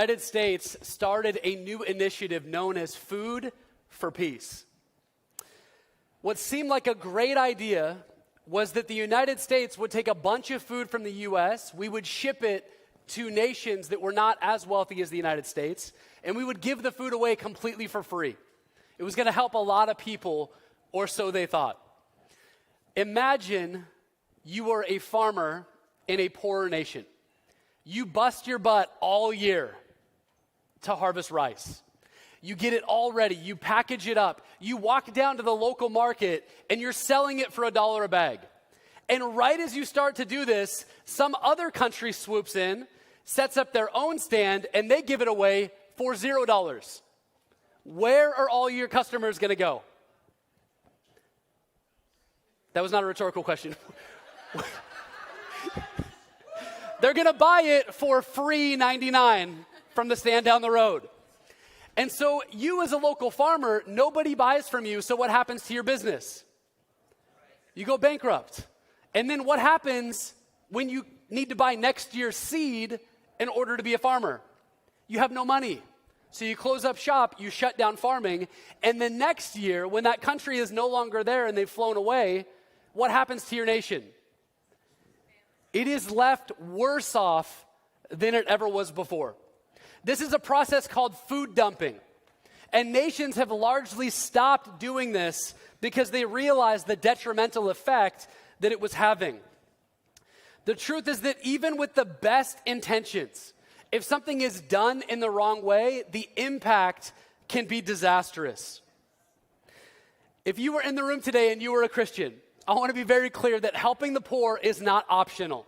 United States started a new initiative known as Food for Peace. What seemed like a great idea was that the United States would take a bunch of food from the U.S., we would ship it to nations that were not as wealthy as the United States, and we would give the food away completely for free. It was going to help a lot of people, or so they thought. Imagine you were a farmer in a poorer nation. You bust your butt all year to harvest rice. You get it all ready. You package it up. You walk down to the local market and you're selling it for $1 a bag. And right as you start to do this, some other country swoops in, sets up their own stand, and they give it away for $0. Where are all your customers going to go? That was not a rhetorical question. They're going to buy it for free $99 from the stand down the road. And so you as a local farmer, nobody buys from you, so what happens to your business? You go bankrupt. And then what happens when you need to buy next year's seed in order to be a farmer? You have no money. So you close up shop, you shut down farming, and then next year, when that country is no longer there and they've flown away, what happens to your nation? It is left worse off than it ever was before. This is a process called food dumping. And nations have largely stopped doing this because they realized the detrimental effect that it was having. The truth is that even with the best intentions, if something is done in the wrong way, the impact can be disastrous. If you were in the room today and you were a Christian, I want to be very clear that helping the poor is not optional.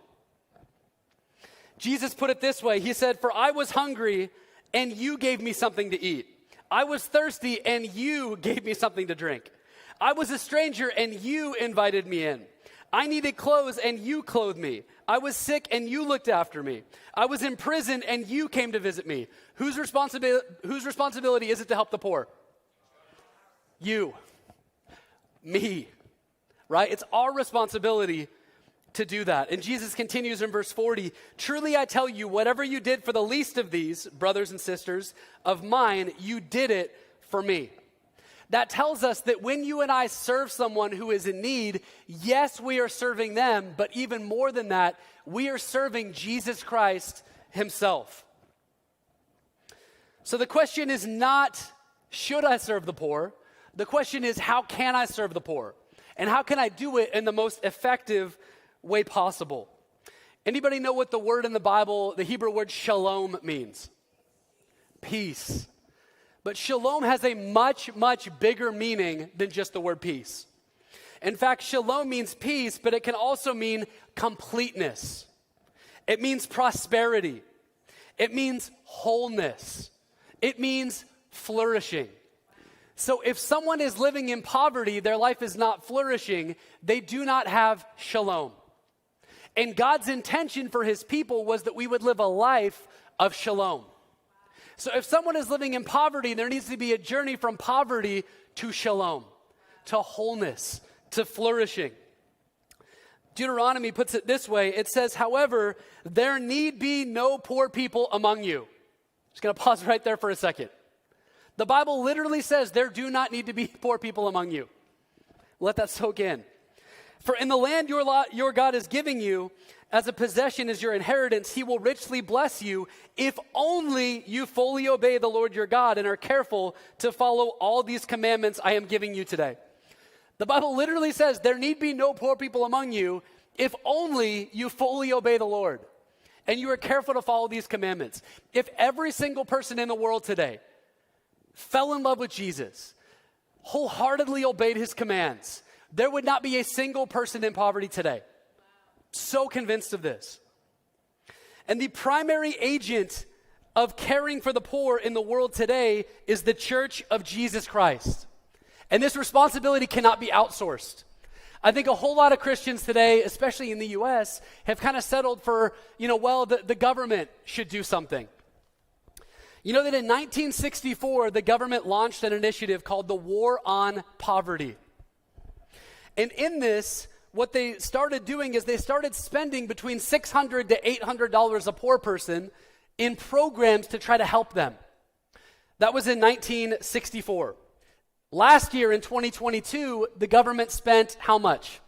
Jesus put it this way. He said, "For I was hungry and you gave me something to eat. I was thirsty and you gave me something to drink. I was a stranger and you invited me in. I needed clothes and you clothed me. I was sick and you looked after me. I was in prison and you came to visit me." Whose responsibility is it to help the poor? You. Me. Right? It's our responsibility to do that. And Jesus continues in verse 40, "Truly I tell you, whatever you did for the least of these, brothers and sisters of mine, you did it for me." That tells us that when you and I serve someone who is in need, yes, we are serving them, but even more than that, we are serving Jesus Christ himself. So the question is not, should I serve the poor? The question is, how can I serve the poor? And how can I do it in the most effective way possible? Anybody know what the word in the Bible, the Hebrew word shalom means? Peace. But shalom has a much, much bigger meaning than just the word peace. In fact, shalom means peace, but it can also mean completeness. It means prosperity. It means wholeness. It means flourishing. So if someone is living in poverty, their life is not flourishing, they do not have shalom. And God's intention for his people was that we would live a life of shalom. So if someone is living in poverty, there needs to be a journey from poverty to shalom, to wholeness, to flourishing. Deuteronomy puts it this way. It says, "However, there need be no poor people among you." Just going to pause right there for a second. The Bible literally says there do not need to be poor people among you. Let that soak in. "For in the land your God is giving you as a possession as your inheritance, he will richly bless you if only you fully obey the Lord your God and are careful to follow all these commandments I am giving you today." The Bible literally says there need be no poor people among you if only you fully obey the Lord and you are careful to follow these commandments. If every single person in the world today fell in love with Jesus, wholeheartedly obeyed his commands, there would not be a single person in poverty today. So convinced of this. And the primary agent of caring for the poor in the world today is the Church of Jesus Christ. And this responsibility cannot be outsourced. I think a whole lot of Christians today, especially in the U.S., have kind of settled for, the government should do something. You know that in 1964, the government launched an initiative called the War on Poverty. And in this, what they started doing is they started spending between $600 to $800 a poor person in programs to try to help them. That was in 1964. Last year in 2022, the government spent how much?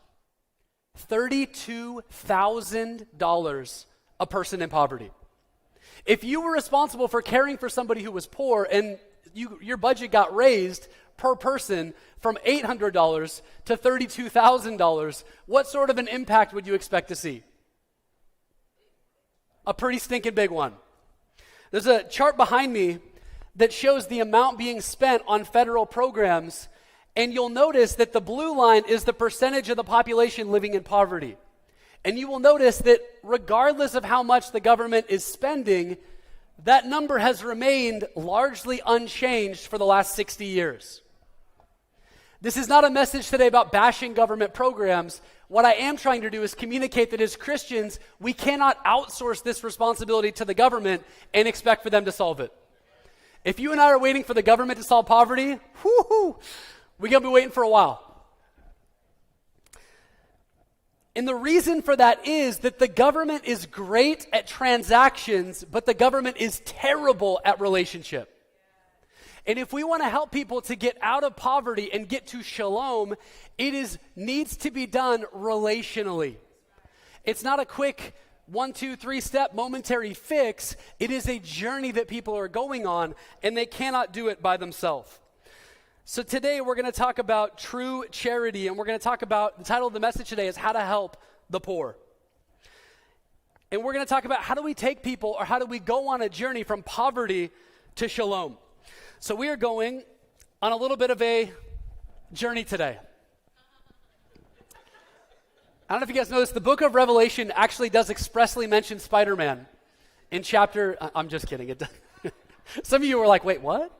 $32,000 a person in poverty. If you were responsible for caring for somebody who was poor and your budget got raised per person from $800 to $32,000, what sort of an impact would you expect to see? A pretty stinking big one. There's a chart behind me that shows the amount being spent on federal programs, and you'll notice that the blue line is the percentage of the population living in poverty. And you will notice that regardless of how much the government is spending, that number has remained largely unchanged for the last 60 years. This is not a message today about bashing government programs. What I am trying to do is communicate that as Christians, we cannot outsource this responsibility to the government and expect for them to solve it. If you and I are waiting for the government to solve poverty, we're going to be waiting for a while. And the reason for that is that the government is great at transactions, but the government is terrible at relationship. And if we want to help people to get out of poverty and get to shalom, it needs to be done relationally. It's not a quick 1, 2, 3 step momentary fix. It is a journey that people are going on, and they cannot do it by themselves. So today we're going to talk about true charity, and we're going to talk about, the title of the message today is How to Help the Poor. And we're going to talk about how do we take people, or how do we go on a journey from poverty to shalom. So we are going on a little bit of a journey today. I don't know if you guys noticed, the book of Revelation actually does expressly mention Spider-Man in chapter, I'm just kidding. It some of you were like, wait, what?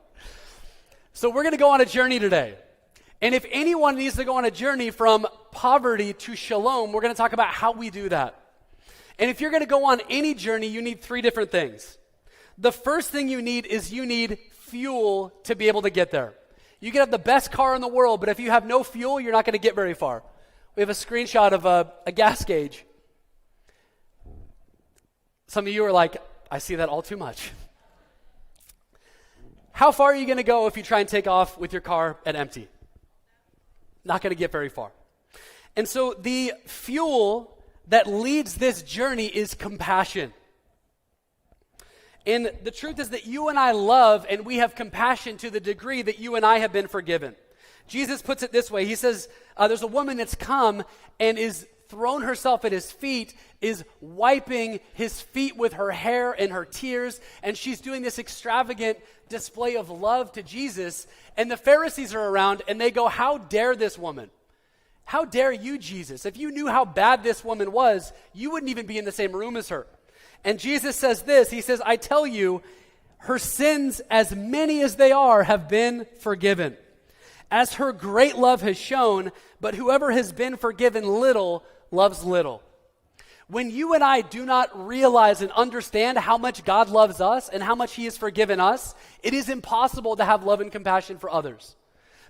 So we're going to go on a journey today. And if anyone needs to go on a journey from poverty to shalom, we're going to talk about how we do that. And if you're going to go on any journey, you need 3 different things. The first thing you need is fuel to be able to get there. You can have the best car in the world, but if you have no fuel, you're not going to get very far. We have a screenshot of a gas gauge. Some of you are like, I see that all too much. How far are you going to go if you try and take off with your car at empty? Not going to get very far. And so the fuel that leads this journey is compassion. And the truth is that you and I love and we have compassion to the degree that you and I have been forgiven. Jesus puts it this way. He says, there's a woman that's come and is thrown herself at his feet, is wiping his feet with her hair and her tears, and she's doing this extravagant display of love to Jesus. And the Pharisees are around and they go, how dare this woman? How dare you, Jesus? If you knew how bad this woman was, you wouldn't even be in the same room as her. And Jesus says this, he says, I tell you, her sins, as many as they are, have been forgiven, as her great love has shown, but whoever has been forgiven little loves little. When you and I do not realize and understand how much God loves us and how much he has forgiven us, it is impossible to have love and compassion for others.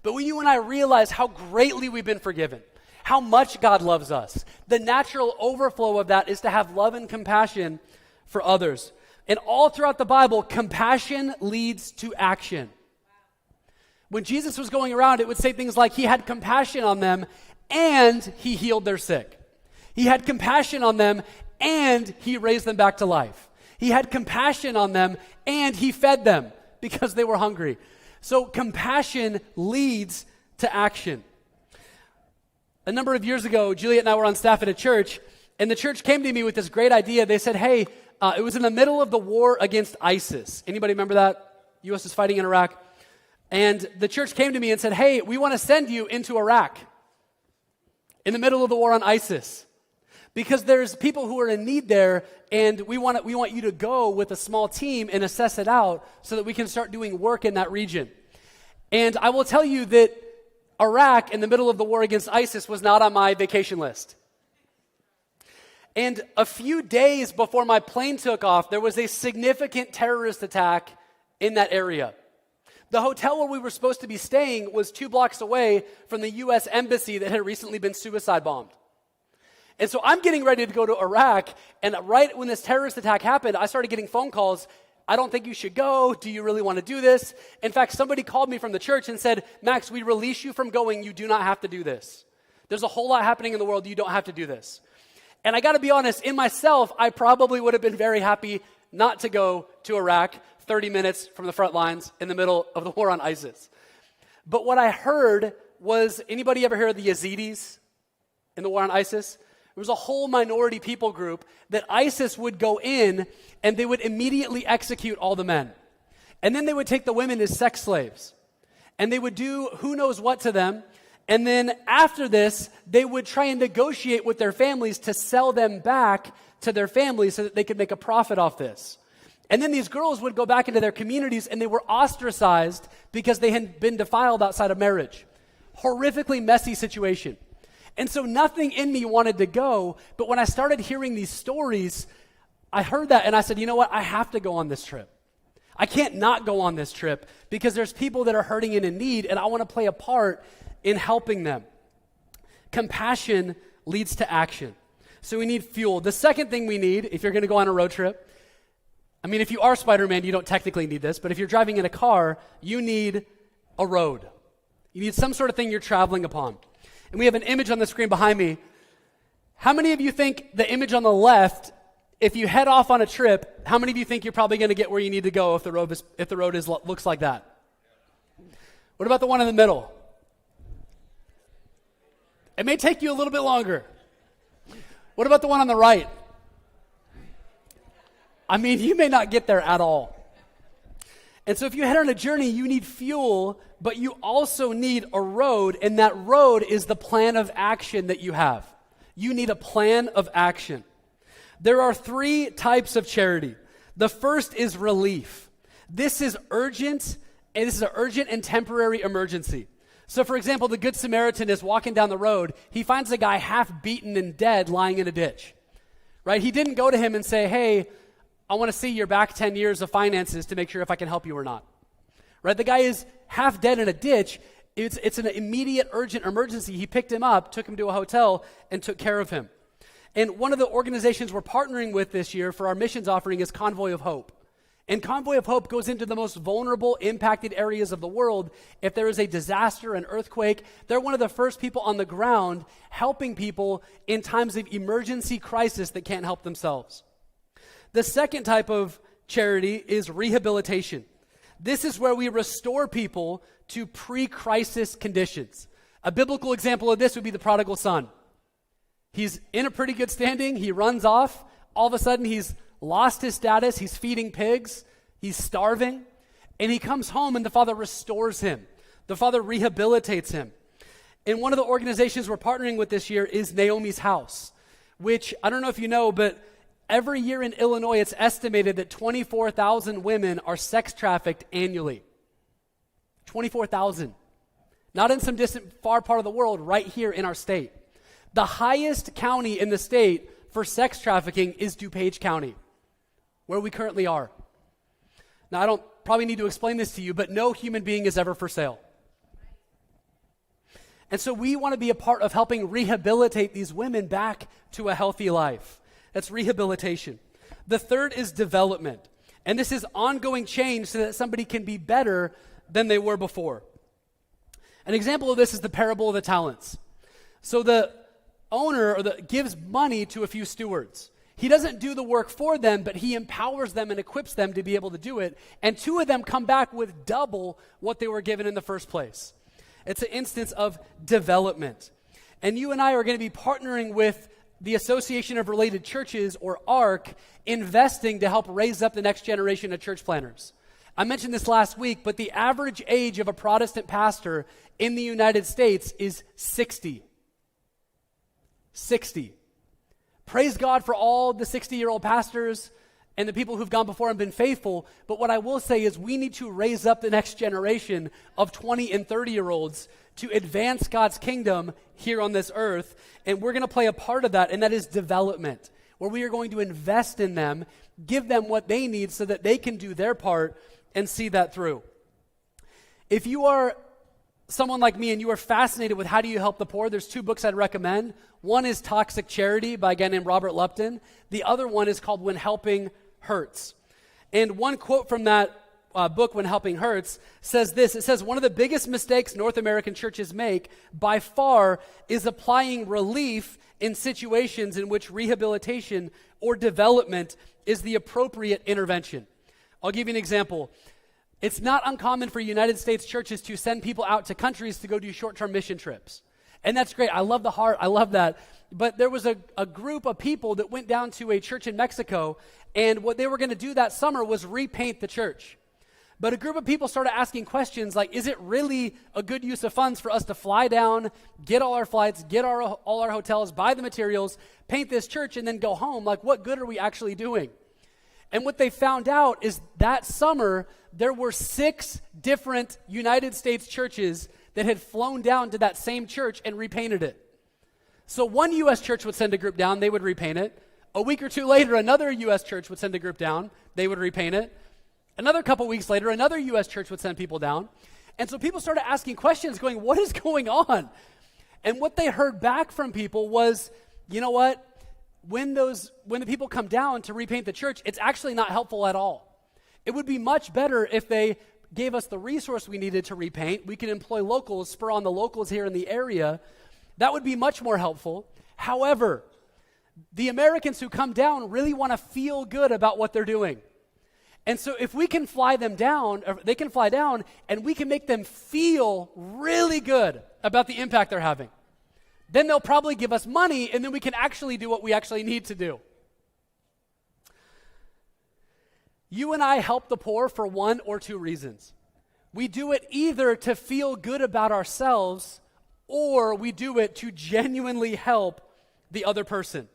But when you and I realize how greatly we've been forgiven, how much God loves us, the natural overflow of that is to have love and compassion for others. And all throughout the Bible, compassion leads to action. When Jesus was going around, it would say things like he had compassion on them and he healed their sick. He had compassion on them and he raised them back to life. He had compassion on them and he fed them because they were hungry. So compassion leads to action. A number of years ago, Juliet and I were on staff at a church, and the church came to me with this great idea. They said, hey, it was in the middle of the war against ISIS. Anybody remember that? U.S. was fighting in Iraq. And the church came to me and said, hey, we want to send you into Iraq in the middle of the war on ISIS because there's people who are in need there, and we want you to go with a small team and assess it out so that we can start doing work in that region. And I will tell you that Iraq in the middle of the war against ISIS was not on my vacation list. And a few days before my plane took off, there was a significant terrorist attack in that area. The hotel where we were supposed to be staying was 2 blocks away from the U.S. embassy that had recently been suicide bombed. And so I'm getting ready to go to Iraq, and right when this terrorist attack happened, I started getting phone calls. I don't think you should go. Do you really want to do this? In fact, somebody called me from the church and said, Max, we release you from going. You do not have to do this. There's a whole lot happening in the world. You don't have to do this. And I got to be honest, in myself, I probably would have been very happy not to go to Iraq 30 minutes from the front lines in the middle of the war on ISIS. But what I heard was, anybody ever hear of the Yazidis in the war on ISIS? There was a whole minority people group that ISIS would go in and they would immediately execute all the men. And then they would take the women as sex slaves. And they would do who knows what to them. And then after this, they would try and negotiate with their families to sell them back to their families so that they could make a profit off this. And then these girls would go back into their communities and they were ostracized because they had been defiled outside of marriage. Horrifically messy situation. And so nothing in me wanted to go, but when I started hearing these stories, I heard that and I said, you know what, I have to go on this trip. I can't not go on this trip because there's people that are hurting and in need and I want to play a part in helping them. Compassion leads to action. So we need fuel. The second thing we need, if you're going to go on a road trip, I mean, if you are Spider-Man, you don't technically need this, but if you're driving in a car, you need a road. You need some sort of thing you're traveling upon. And we have an image on the screen behind me. How many of you think the image on the left, if you head off on a trip, how many of you think you're probably going to get where you need to go if the road looks like that? What about the one in the middle? It may take you a little bit longer. What about the one on the right? I mean, you may not get there at all. And so if you head on a journey, you need fuel, but you also need a road, and that road is the plan of action that you have. You need a plan of action. There are 3 types of charity. The first is relief. This is urgent, and this is an urgent and temporary emergency. So for example, the Good Samaritan is walking down the road. He finds a guy half beaten and dead lying in a ditch, right? He didn't go to him and say, hey, I want to see your back 10 years of finances to make sure if I can help you or not, right? The guy is half dead in a ditch. It's an immediate urgent emergency. He picked him up, took him to a hotel, and took care of him. And one of the organizations we're partnering with this year for our missions offering is Convoy of Hope. And Convoy of Hope goes into the most vulnerable, impacted areas of the world. If there is a disaster, an earthquake, they're one of the first people on the ground helping people in times of emergency crisis that can't help themselves. The second type of charity is rehabilitation. This is where we restore people to pre-crisis conditions. A biblical example of this would be the prodigal son. He's in a pretty good standing. He runs off. All of a sudden, he's lost his status. He's feeding pigs. He's starving. And he comes home and the father restores him. The father rehabilitates him. And one of the organizations we're partnering with this year is Naomi's House, which I don't know if you know, but every year in Illinois, it's estimated that 24,000 women are sex trafficked annually. 24,000. Not in some distant, far part of the world, right here in our state. The highest county in the state for sex trafficking is DuPage County, where we currently are. Now, I don't probably need to explain this to you, but no human being is ever for sale. And so we want to be a part of helping rehabilitate these women back to a healthy life. That's rehabilitation. The third is development. And this is ongoing change so that somebody can be better than they were before. An example of this is the parable of the talents. So the owner gives money to a few stewards. He doesn't do the work for them, but he empowers them and equips them to be able to do it. And 2 of them come back with double what they were given in the first place. It's an instance of development. And you and I are going to be partnering with the Association of Related Churches, or ARC, investing to help raise up the next generation of church planners. I mentioned this last week, but the average age of a Protestant pastor in the United States is 60. 60. Praise God for all the 60-year-old pastors and the people who've gone before and been faithful, but what I will say is we need to raise up the next generation of 20 and 30-year-olds to advance God's kingdom here on this earth, and we're going to play a part of that, and that is development, where we are going to invest in them, give them what they need so that they can do their part and see that through. If you are someone like me and you are fascinated with how do you help the poor, there's two books I'd recommend. One is Toxic Charity by a guy named Robert Lupton. The other one is called When Helping Hurts. And one quote from that book, When Helping Hurts, says this. It says, one of the biggest mistakes North American churches make by far is applying relief in situations in which rehabilitation or development is the appropriate intervention. I'll give you an example. It's not uncommon for United States churches to send people out to countries to go do short-term mission trips. And that's great. I love the heart. I love that. But there was a group of people that went down to a church in Mexico, and what they were going to do that summer was repaint the church. But a group of people started asking questions like, is it really a good use of funds for us to fly down, get all our flights, get all our hotels, buy the materials, paint this church, and then go home? Like, what good are we actually doing? And what they found out is that summer, there were 6 different United States churches that had flown down to that same church and repainted it. So one U.S. church would send a group down, they would repaint it. A week or two later, another U.S. church would send a group down, they would repaint it. Another couple weeks later, another U.S. church would send people down. And so people started asking questions going, what is going on? And what they heard back from people was, you know what? When the people come down to repaint the church, it's actually not helpful at all. It would be much better if they gave us the resource we needed to repaint. We could employ locals, spur on the locals here in the area. That would be much more helpful. However, the Americans who come down really want to feel good about what they're doing. And so if we can fly them down, or they can fly down, and we can make them feel really good about the impact they're having, then they'll probably give us money, and then we can actually do what we actually need to do. You and I help the poor for one or two reasons. We do it either to feel good about ourselves, or we do it to genuinely help the other person.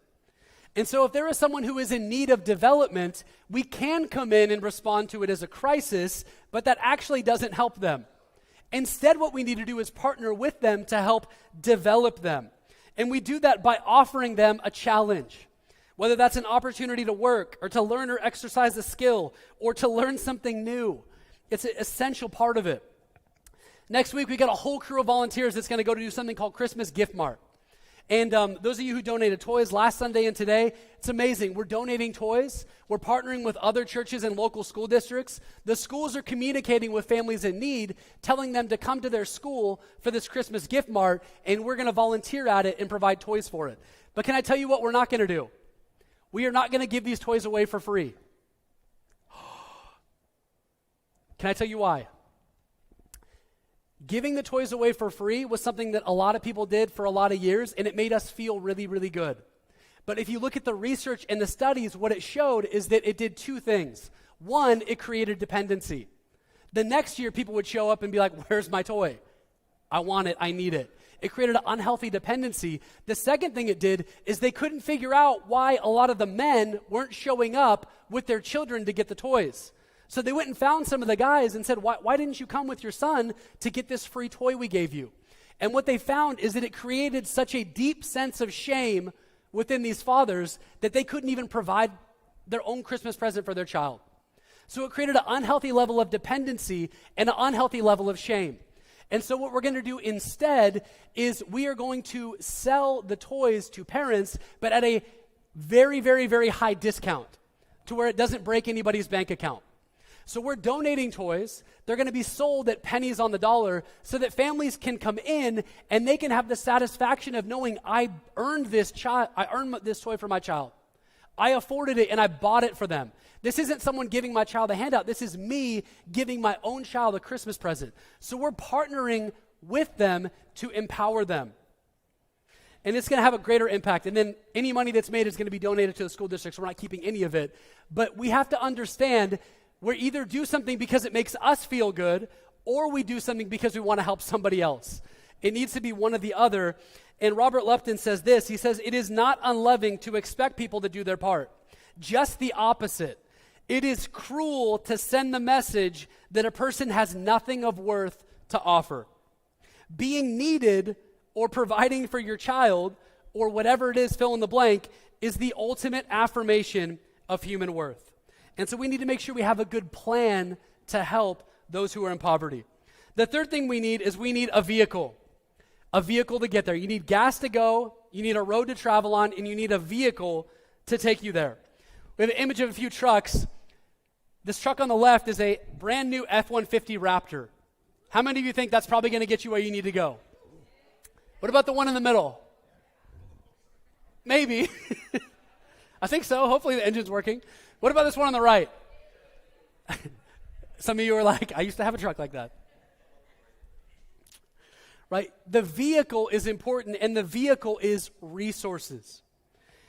And so if there is someone who is in need of development, we can come in and respond to it as a crisis, but that actually doesn't help them. Instead, what we need to do is partner with them to help develop them. And we do that by offering them a challenge, whether that's an opportunity to work or to learn or exercise a skill or to learn something new. It's an essential part of it. Next week, we got a whole crew of volunteers that's going to go to do something called Christmas Gift Mart. And those of you who donated toys last Sunday and today, it's amazing. We're donating toys. We're partnering with other churches and local school districts. The schools are communicating with families in need, telling them to come to their school for this Christmas gift mart, and we're going to volunteer at it and provide toys for it. But can I tell you what we're not going to do? We are not going to give these toys away for free. Can I tell you why? Giving the toys away for free was something that a lot of people did for a lot of years, and it made us feel really, really good. But if you look at the research and the studies, what it showed is that it did two things. One, it created dependency. The next year, people would show up and be like, where's my toy? I want it, I need it. It created an unhealthy dependency. The second thing it did is they couldn't figure out why a lot of the men weren't showing up with their children to get the toys. So they went and found some of the guys and said, why didn't you come with your son to get this free toy we gave you? And what they found is that it created such a deep sense of shame within these fathers that they couldn't even provide their own Christmas present for their child. So it created an unhealthy level of dependency and an unhealthy level of shame. And so what we're going to do instead is we are going to sell the toys to parents, but at a very, very, very high discount to where it doesn't break anybody's bank account. So we're donating toys. They're going to be sold at pennies on the dollar so that families can come in and they can have the satisfaction of knowing I earned this toy for my child. I afforded it and I bought it for them. This isn't someone giving my child a handout. This is me giving my own child a Christmas present. So we're partnering with them to empower them. And it's going to have a greater impact. And then any money that's made is going to be donated to the school districts. We're not keeping any of it. But we have to understand we either do something because it makes us feel good, or we do something because we want to help somebody else. It needs to be one or the other. And Robert Lupton says this. He says, it is not unloving to expect people to do their part. Just the opposite. It is cruel to send the message that a person has nothing of worth to offer. Being needed or providing for your child, or whatever it is, fill in the blank, is the ultimate affirmation of human worth. And so we need to make sure we have a good plan to help those who are in poverty. The third thing we need is we need a vehicle to get there. You need gas to go, you need a road to travel on, and you need a vehicle to take you there. We have an image of a few trucks. This truck on the left is a brand new F-150 Raptor. How many of you think that's probably going to get you where you need to go? What about the one in the middle? Maybe. I think so. Hopefully the engine's working. What about this one on the right? Some of you are like, I used to have a truck like that. Right? The vehicle is important, and the vehicle is resources.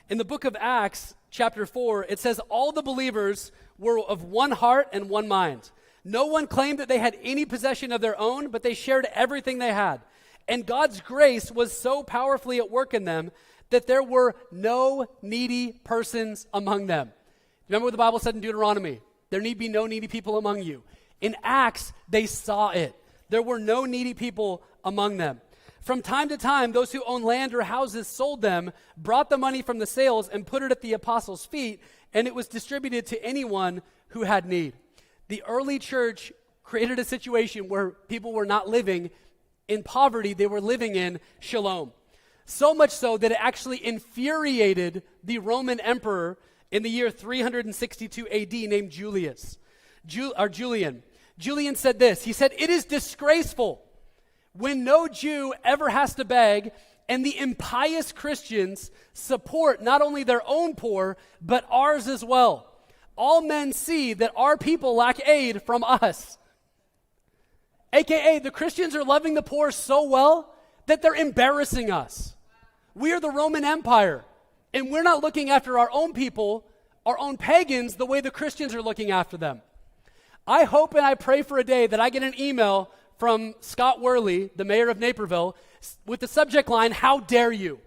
In the book of Acts, chapter 4, it says all the believers were of one heart and one mind. No one claimed that they had any possession of their own, but they shared everything they had. And God's grace was so powerfully at work in them that there were no needy persons among them. Remember what the Bible said in Deuteronomy? There need be no needy people among you. In Acts, they saw it. There were no needy people among them. From time to time, those who owned land or houses sold them, brought the money from the sales, and put it at the apostles' feet, and it was distributed to anyone who had need. The early church created a situation where people were not living in poverty, they were living in shalom. So much so that it actually infuriated the Roman emperor in the year 362 AD named Julian. Julian said this, he said, "It is disgraceful when no Jew ever has to beg, and the impious Christians support not only their own poor, but ours as well. All men see that our people lack aid from us." AKA, the Christians are loving the poor so well that they're embarrassing us. We are the Roman Empire, and we're not looking after our own people, our own pagans, the way the Christians are looking after them. I hope and I pray for a day that I get an email from Scott Worley, the mayor of Naperville, with the subject line, "How dare you?"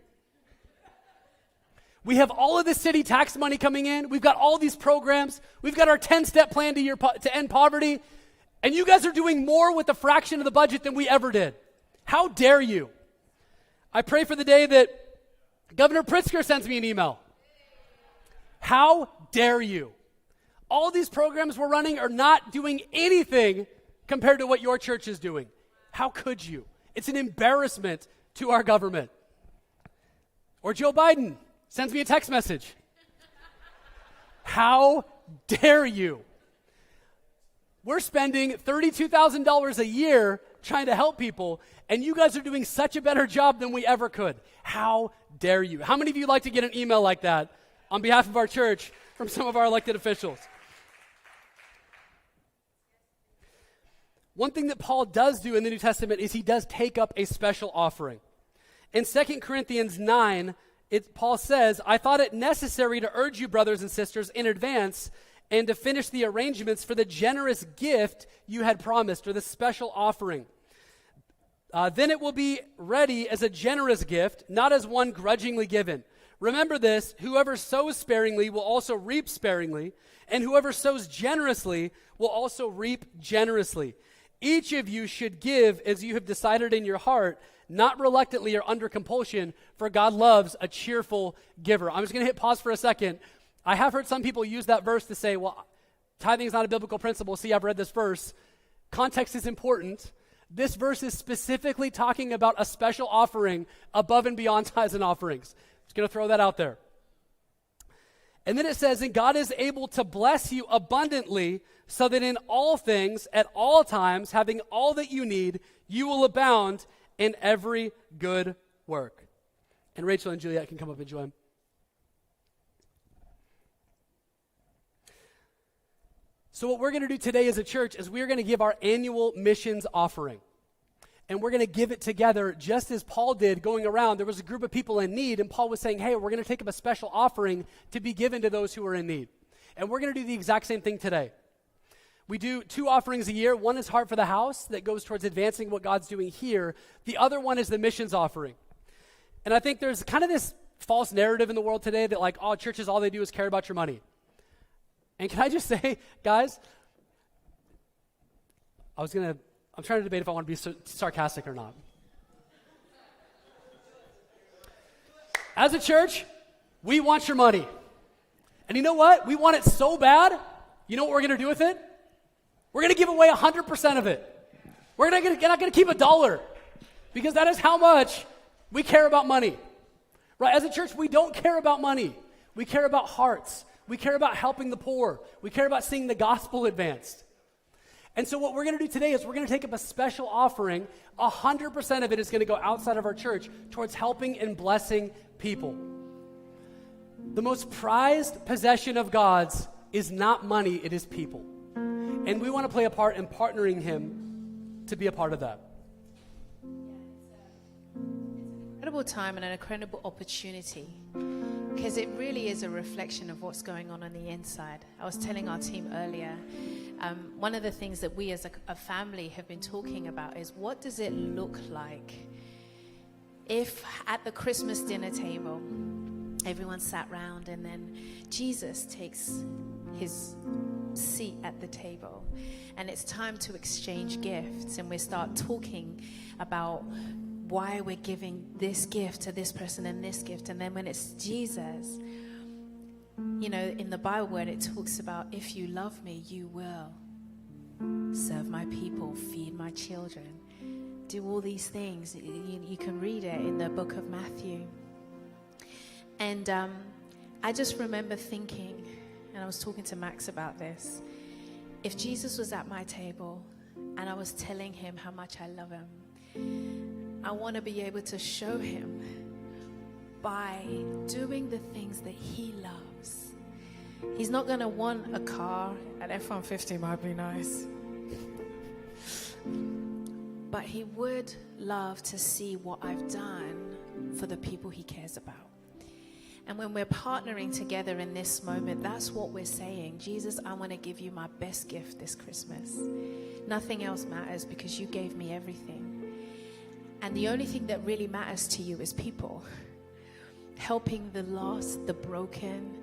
We have all of this city tax money coming in. We've got all these programs. We've got our 10-step plan to end poverty. And you guys are doing more with a fraction of the budget than we ever did. How dare you? I pray for the day that Governor Pritzker sends me an email. How dare you? All these programs we're running are not doing anything compared to what your church is doing. How could you? It's an embarrassment to our government. Or Joe Biden sends me a text message. How dare you? We're spending $32,000 a year trying to help people, and you guys are doing such a better job than we ever could. How dare you? How many of you like to get an email like that on behalf of our church from some of our elected officials? One thing that Paul does do in the New Testament is he does take up a special offering. In 2 Corinthians 9, Paul says, "I thought it necessary to urge you, brothers and sisters, in advance and to finish the arrangements for the generous gift you had promised," or the special offering. "Then it will be ready as a generous gift, not as one grudgingly given. Remember this, whoever sows sparingly will also reap sparingly, and whoever sows generously will also reap generously. Each of you should give as you have decided in your heart, not reluctantly or under compulsion, for God loves a cheerful giver." I'm just going to hit pause for a second. I have heard some people use that verse to say, well, tithing is not a biblical principle. See, I've read this verse. Context is important. This verse is specifically talking about a special offering above and beyond tithes and offerings. Just going to throw that out there. And then it says, "And God is able to bless you abundantly, so that in all things, at all times, having all that you need, you will abound in every good work." And Rachel and Juliet can come up and join. So what we're going to do today as a church is we're going to give our annual missions offering. And we're going to give it together just as Paul did going around. There was a group of people in need, and Paul was saying, hey, we're going to take up a special offering to be given to those who are in need. And we're going to do the exact same thing today. We do 2 offerings a year. One is Heart for the House that goes towards advancing what God's doing here. The other one is the missions offering. And I think there's kind of this false narrative in the world today that like, oh, churches, all they do is care about your money. And can I just say, guys, I'm trying to debate if I want to be sarcastic or not. As a church, we want your money. And you know what? We want it so bad. You know what we're going to do with it? We're going to give away 100% of it. We're not going to keep $1 because that is how much we care about money. Right? As a church, we don't care about money. We care about hearts. We care about helping the poor. We care about seeing the gospel advanced. And so what we're going to do today is we're going to take up a special offering. 100% of it is going to go outside of our church towards helping and blessing people. The most prized possession of God's is not money, it is people. And we want to play a part in partnering him to be a part of that. Incredible time and an incredible opportunity, because it really is a reflection of what's going on the inside. I was telling our team earlier, one of the things that we as a family have been talking about is what does it look like if at the Christmas dinner table everyone sat round and then Jesus takes his seat at the table and it's time to exchange gifts, and we start talking about why we're giving this gift to this person and this gift. And then when it's Jesus, you know, in the Bible where it talks about, if you love me, you will serve my people, feed my children, do all these things. You can read it in the book of Matthew. And I just remember thinking, and I was talking to Max about this, if Jesus was at my table and I was telling him how much I love him, I want to be able to show him by doing the things that he loves. He's not going to want a car. An F-150 might be nice. But he would love to see what I've done for the people he cares about. And when we're partnering together in this moment, that's what we're saying. Jesus, I want to give you my best gift this Christmas. Nothing else matters because you gave me everything. And the only thing that really matters to you is people. Helping the lost, the broken,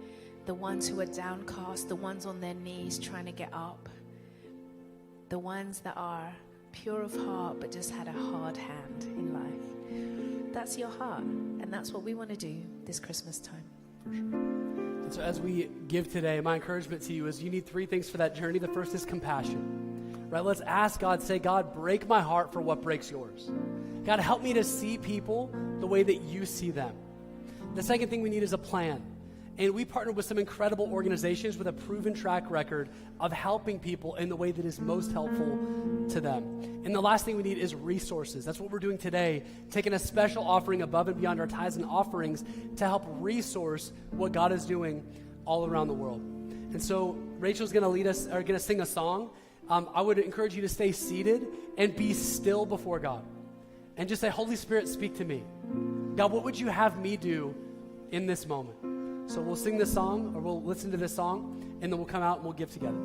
the ones who are downcast, the ones on their knees trying to get up. The ones that are pure of heart but just had a hard hand in life. That's your heart. And that's what we want to do this Christmas time. For sure. And so as we give today, my encouragement to you is you need 3 things for that journey. The first is compassion. Right? Let's ask God, say, God, break my heart for what breaks yours. God, help me to see people the way that you see them. The second thing we need is a plan. And we partnered with some incredible organizations with a proven track record of helping people in the way that is most helpful to them. And the last thing we need is resources. That's what we're doing today, taking a special offering above and beyond our tithes and offerings to help resource what God is doing all around the world. And so Rachel's going to lead us, or going to sing a song. I would encourage you to stay seated and be still before God. And just say, Holy Spirit, speak to me. God, what would you have me do in this moment? So we'll sing this song, or we'll listen to this song, and then we'll come out and we'll give together.